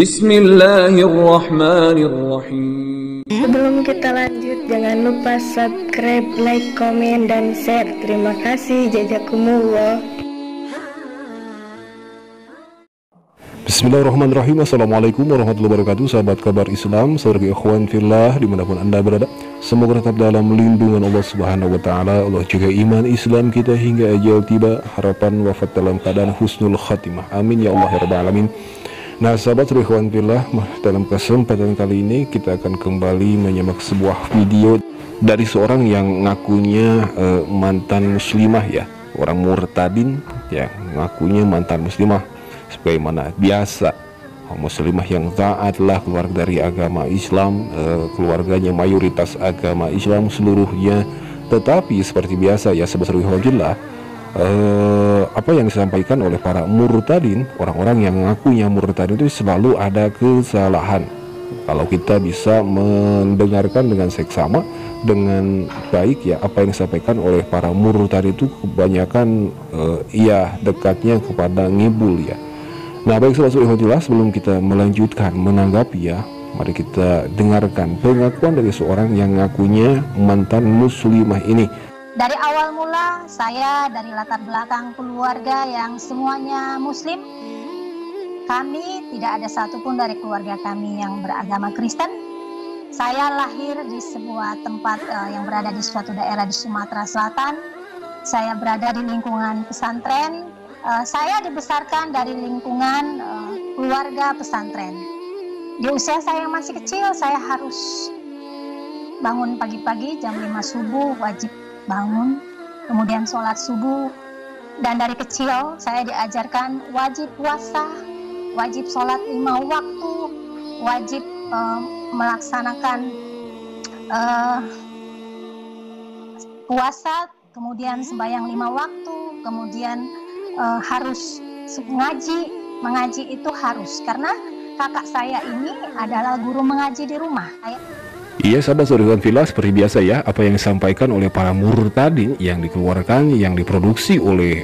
Bismillahirrahmanirrahim. Sebelum kita lanjut, jangan lupa subscribe, like, komen, dan share. Terima kasih. Jazakumullah. Bismillahirrahmanirrahim. Assalamualaikum warahmatullahi wabarakatuh. Sahabat kabar Islam, saudara ikhwan fillah dimanapun anda berada, semoga tetap dalam lindungan Allah Subhanahu wa Ta'ala. Allah jaga iman Islam kita hingga ajal tiba, harapan wafat dalam keadaan husnul khatimah. Amin ya Allah ya rabbal alamin. Nah sahabat ikhwan fillah, dalam kesempatan kali ini kita akan kembali menyimak sebuah video dari seorang yang ngakunya mantan muslimah ya, orang murtadin ya, ngakunya mantan muslimah. Sebagaimana biasa muslimah yang taat lah, keluarga dari agama Islam, keluarganya mayoritas agama Islam seluruhnya. Tetapi seperti biasa ya sahabat Alhamdulillah, apa yang disampaikan oleh para murtadin, orang-orang yang ngakunya murtadin itu selalu ada kesalahan. Kalau kita bisa mendengarkan dengan seksama, dengan baik ya, apa yang disampaikan oleh para murtadin itu kebanyakan ya dekatnya kepada ngibul ya. Nah baik sahabat Alhamdulillah, sebelum kita melanjutkan menanggapi ya, mari kita dengarkan pengakuan dari seorang yang ngakunya mantan muslimah ini. Dari awal mula saya dari latar belakang keluarga yang semuanya muslim. Kami tidak ada satupun dari keluarga kami yang beragama Kristen. Saya lahir di sebuah tempat yang berada di suatu daerah di Sumatera Selatan. Saya berada di lingkungan pesantren. Saya dibesarkan dari lingkungan keluarga pesantren. Di usia saya yang masih kecil, saya harus bangun pagi-pagi jam 5 subuh, wajib bangun, kemudian sholat subuh. Dan dari kecil saya diajarkan wajib puasa, wajib sholat 5 waktu, wajib melaksanakan puasa, kemudian sembahyang 5 waktu, kemudian harus mengaji itu harus, karena kakak saya ini adalah guru mengaji di rumah. Iya sahabat saudara fillah, seperti biasa ya, apa yang disampaikan oleh para murtadin yang dikeluarkan, yang diproduksi oleh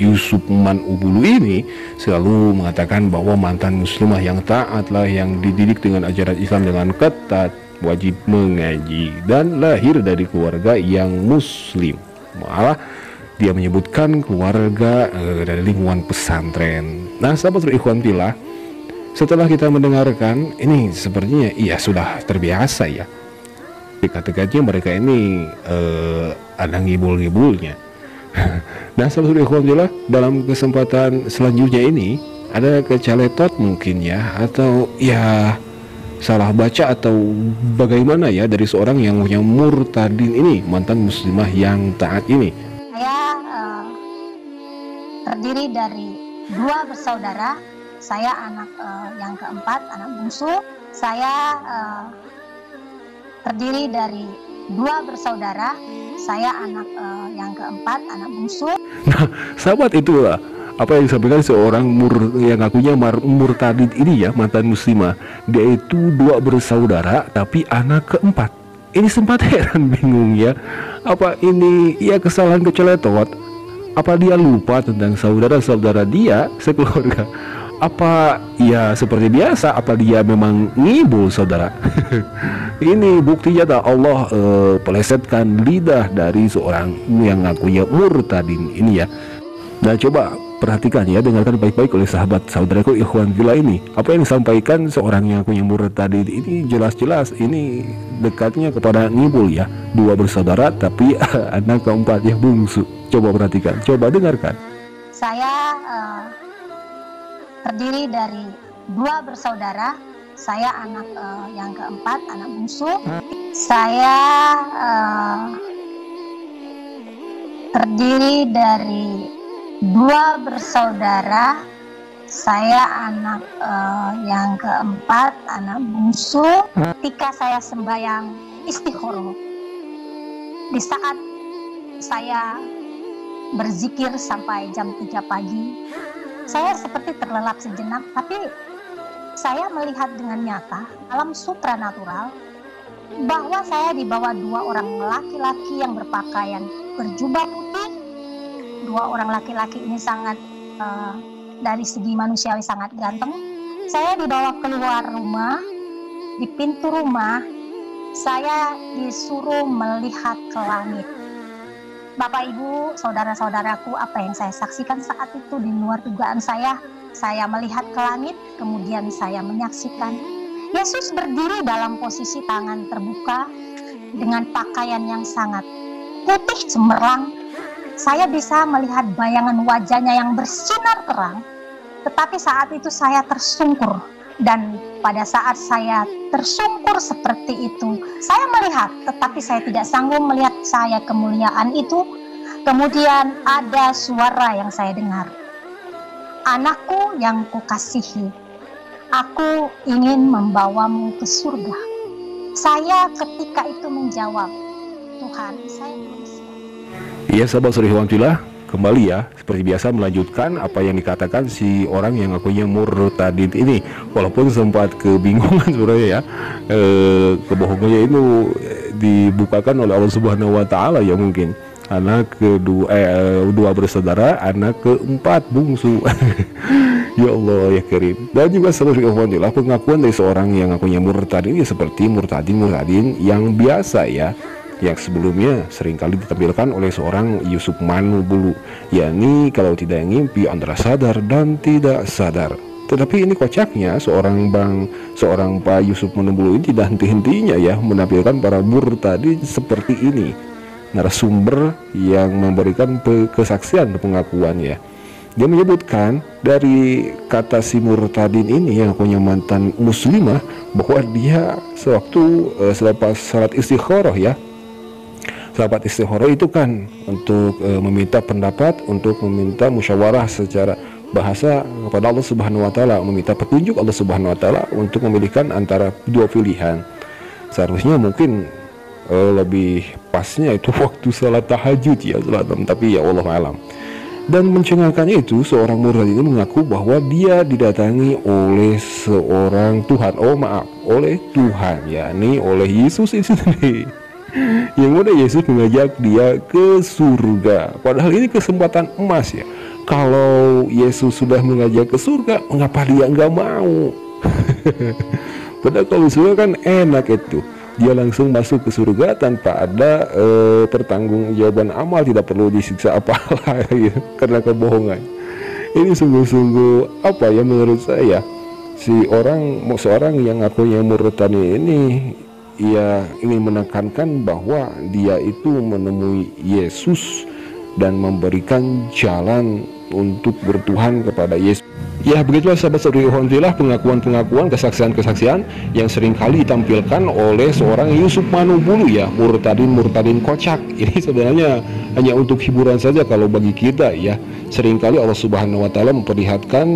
Yusuf Man Ubulu ini selalu mengatakan bahwa mantan muslimah yang taat lah, yang dididik dengan ajaran Islam dengan ketat, wajib mengaji, dan lahir dari keluarga yang muslim. Malah dia menyebutkan keluarga dari lingkungan pesantren. Nah sahabat ikhwan fillah, setelah kita mendengarkan ini, sepertinya iya sudah terbiasa ya, dekat-dekatnya mereka ini ada ngibul-ngibulnya. Nah sahabat ikhwan fillah, dalam kesempatan selanjutnya ini ada kecaletot mungkin ya, atau ya salah baca atau bagaimana ya dari seorang yang punya murtadin ini, mantan muslimah yang taat ini. Saya terdiri dari 2 bersaudara. Saya anak yang keempat, anak bungsu. Saya terdiri dari 2 bersaudara. Saya anak yang keempat, anak bungsu. Nah sahabat, itulah apa yang disampaikan seorang yang ngakunya murtadin ini ya, mantan muslimah. Dia itu 2 bersaudara tapi anak keempat. Ini sempat heran, bingung ya, apa ini ya kesalahan keceletot? Apa dia lupa tentang saudara-saudara dia sekeluarga? Apa ya seperti biasa, apa dia memang ngibul saudara? Ini buktinya tak Allah pelesetkan lidah dari seorang yang ngakunya murtadin ini ya. Nah coba perhatikan ya, dengarkan baik-baik oleh sahabat saudaraku ikhwan fillah ini, apa yang disampaikan seorang yang punya murtadin ini jelas-jelas ini dekatnya kepada ngibul ya, 2 bersaudara tapi anak keempat yang bungsu. Coba perhatikan, coba dengarkan. Saya terdiri dari 2 bersaudara. Saya anak yang keempat, anak bungsu. Saya terdiri dari 2 bersaudara. Saya anak yang keempat, anak bungsu. Ketika saya sembahyang istikharah, di saat saya berzikir sampai jam 3 pagi, saya seperti terlelap sejenak, tapi saya melihat dengan nyata alam supranatural bahwa saya di bawah 2 orang laki-laki yang berpakaian berjubah putih. 2 orang laki-laki ini sangat dari segi manusiawi sangat ganteng, Saya dibawa keluar rumah. Di pintu rumah, saya disuruh melihat ke langit. Bapak, Ibu, saudara-saudaraku, apa yang saya saksikan saat itu di luar dugaan saya. Saya melihat ke langit, kemudian saya menyaksikan Yesus berdiri dalam posisi tangan terbuka dengan pakaian yang sangat putih cemerlang. Saya bisa melihat bayangan wajahnya yang bersinar terang, tetapi saat itu saya tersungkur. Dan pada saat saya tersungkur seperti itu, saya melihat, tetapi saya tidak sanggup melihat saya kemuliaan itu. Kemudian ada suara yang saya dengar, "Anakku yang kukasihi, aku ingin membawamu ke surga." Saya ketika itu menjawab, "Tuhan, saya belum siap." Iya sahabat Surihwantilah, kembali ya, seperti biasa melanjutkan apa yang dikatakan si orang yang ngakunya murtadin ini. Walaupun sempat kebingungan sebenarnya ya, kebohongannya itu dibukakan oleh Allah Subhanahu Wa Taala ya, mungkin anak dua bersaudara, anak keempat bungsu. Ya Allah ya Karim. Dan juga Alhamdulillah, pengakuan dari seorang yang ngakunya murtadin ini seperti murtadin yang biasa ya, yang sebelumnya seringkali ditampilkan oleh seorang Yusuf Manubulu, yakni kalau tidak ngimpi antara sadar dan tidak sadar. Tetapi ini kocaknya seorang Pak Yusuf Manubulu ini tidak henti-hentinya ya menampilkan para murtadin seperti ini, narasumber yang memberikan kesaksian pengakuannya. Dia menyebutkan dari kata si murtadin ini yang punya mantan muslimah, bahwa dia sewaktu selepas salat istikharah ya, sahabat istikharah itu kan untuk meminta pendapat, untuk meminta musyawarah secara bahasa kepada Allah Subhanahu Wa Taala, meminta petunjuk Allah Subhanahu Wa Taala untuk memilihkan antara dua pilihan. Seharusnya mungkin lebih pasnya itu waktu salat tahajud ya, salat malam, tapi ya Allah alam. Dan mencengangkannya itu, seorang murtad ini mengaku bahwa dia didatangi oleh seorang Tuhan, oleh Tuhan, yakni oleh Yesus itu sendiri. Yang mana Yesus mengajak dia ke surga. Padahal ini kesempatan emas ya. Kalau Yesus sudah mengajak ke surga, mengapa dia nggak mau? Padahal kalau surga kan enak itu, dia langsung masuk ke surga tanpa ada pertanggungjawaban amal, tidak perlu disiksa apalah gitu, karena kebohongan. Ini sungguh-sungguh apa ya, menurut saya seorang yang ngakunya murtad ini, ia ingin menekankan bahwa dia itu menemui Yesus dan memberikan jalan untuk bertuhan kepada Yesus. Ya begitulah sahabat Alhamdulillah, pengakuan-pengakuan, kesaksian-kesaksian yang seringkali ditampilkan oleh seorang Yusuf Manubulu ya, murtadin kocak. Ini sebenarnya hanya untuk hiburan saja kalau bagi kita ya. Seringkali Allah Subhanahu Wa Taala memperlihatkan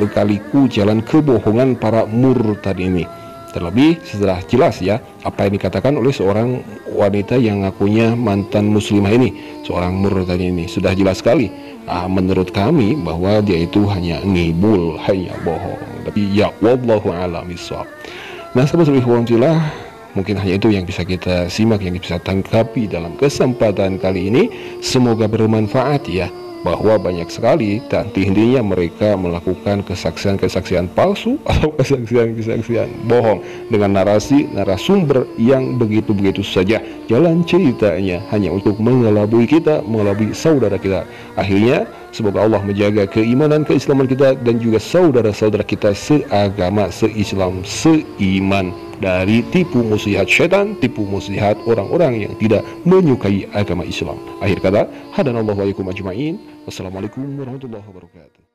lika-liku jalan kebohongan para murtad ini. Terlebih setelah jelas ya apa yang dikatakan oleh seorang wanita yang ngakunya mantan muslimah ini, seorang murtad ini, sudah jelas sekali menurut kami bahwa dia itu hanya ngibul, hanya bohong. Tapi ya wallahu a'lam bishawab. Nah sahabat Alhamdulillah, mungkin hanya itu yang bisa kita simak, yang bisa tangkapi dalam kesempatan kali ini. Semoga bermanfaat ya, bahwa banyak sekali henti-hentinya mereka melakukan kesaksian-kesaksian palsu atau kesaksian-kesaksian bohong dengan narasumber yang begitu-begitu saja. Jalan ceritanya hanya untuk mengelabui kita, mengelabui saudara kita. Akhirnya semoga Allah menjaga keimanan, keislaman kita dan juga saudara-saudara kita seagama, seislam, seiman dari tipu muslihat syaitan, tipu muslihat orang-orang yang tidak menyukai agama Islam. Akhir kata, hadanallahu wa iyyakum ajma'in. Wassalamualaikum warahmatullahi wabarakatuh.